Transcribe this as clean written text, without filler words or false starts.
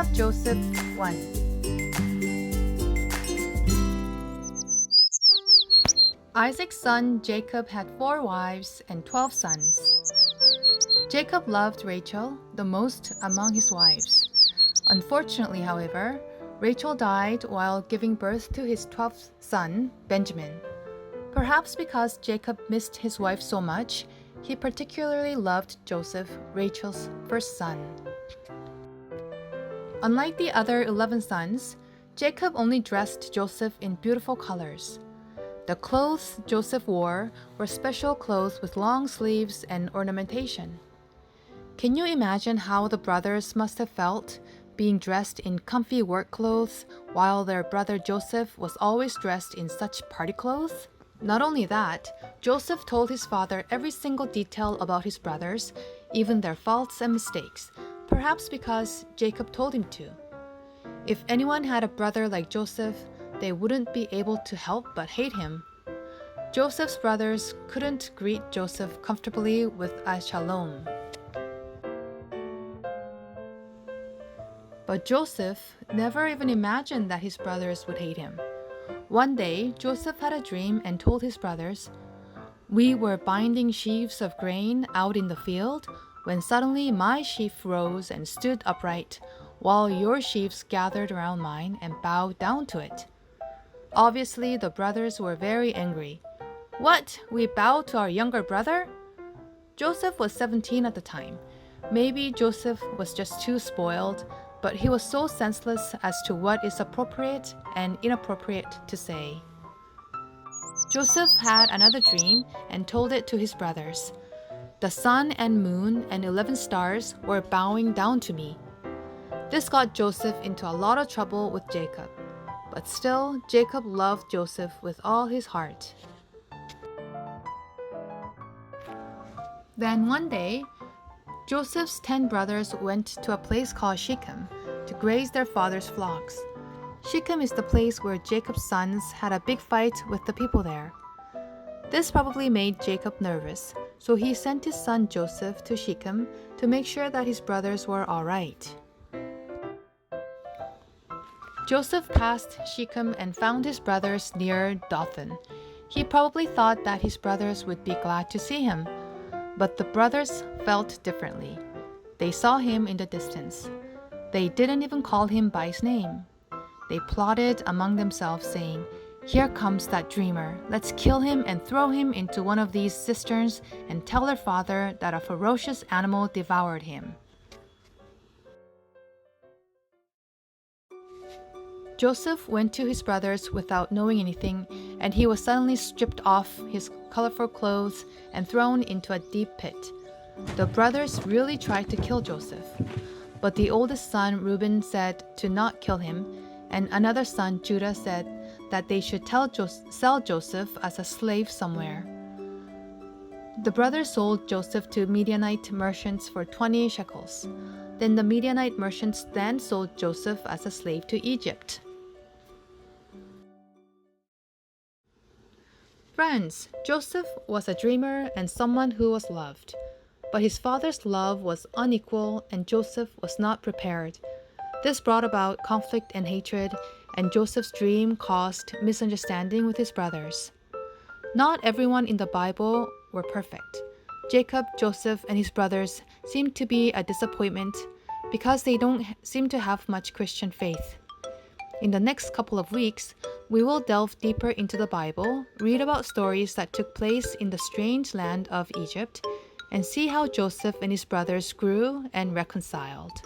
of Joseph1. Isaac's son Jacob had 4 wives and 12 sons. Jacob loved Rachel the most among his wives. Unfortunately, however, Rachel died while giving birth to his 12th son, Benjamin. Perhaps because Jacob missed his wife so much, he particularly loved Joseph, Rachel's first son. Unlike the other 11 sons, Jacob only dressed Joseph in beautiful colors. The clothes Joseph wore were special clothes with long sleeves and ornamentation. Can you imagine how the brothers must have felt being dressed in comfy work clothes while their brother Joseph was always dressed in such party clothes? Not only that, Joseph told his father every single detail about his brothers, even their faults and mistakes, perhaps because Jacob told him to. If anyone had a brother like Joseph, they wouldn't be able to help but hate him. Joseph's brothers couldn't greet Joseph comfortably with a shalom. But Joseph never even imagined that his brothers would hate him. One day, Joseph had a dream and told his brothers, "We were binding sheaves of grain out in the field when suddenly my sheaf rose and stood upright, while your sheaves gathered around mine and bowed down to it." Obviously, the brothers were very angry. "What? We bow to our younger brother?" Joseph was 17 at the time. Maybe Joseph was just too spoiled, but he was so senseless as to what is appropriate and inappropriate to say. Joseph had another dream and told it to his brothers. "The sun and moon and 11 stars were bowing down to me." This got Joseph into a lot of trouble with Jacob. But still, Jacob loved Joseph with all his heart. Then one day, Joseph's 10 brothers went to a place called Sheikham to graze their father's flocks. Sheikham is the place where Jacob's sons had a big fight with the people there. This probably made Jacob nervous, so he sent his son Joseph to Sheikham to make sure that his brothers were all right. Joseph passed Sheikham and found his brothers near Dothan. He probably thought that his brothers would be glad to see him, but the brothers felt differently. They saw him in the distance. They didn't even call him by his name. They plotted among themselves, saying, "Here comes that dreamer. Let's kill him and throw him into one of these cisterns and tell their father that a ferocious animal devoured him." Joseph went to his brothers without knowing anything, and he was suddenly stripped off his colorful clothes and thrown into a deep pit. The brothers really tried to kill Joseph, but the oldest son Reuben said to not kill him, and another son Judah said that they should sell Joseph as a slave somewhere. The brothers sold Joseph to Midianite merchants for 20 shekels. Then the Midianite merchants then sold Joseph as a slave to Egypt. Friends, Joseph was a dreamer and someone who was loved. But his father's love was unequal and Joseph was not prepared. This brought about conflict and hatred, and Joseph's dream caused misunderstanding with his brothers. Not everyone in the Bible were perfect. Jacob, Joseph, and his brothers seem to be a disappointment because they don't seem to have much Christian faith. In the next couple of weeks, we will delve deeper into the Bible, read about stories that took place in the strange land of Egypt, and see how Joseph and his brothers grew and reconciled.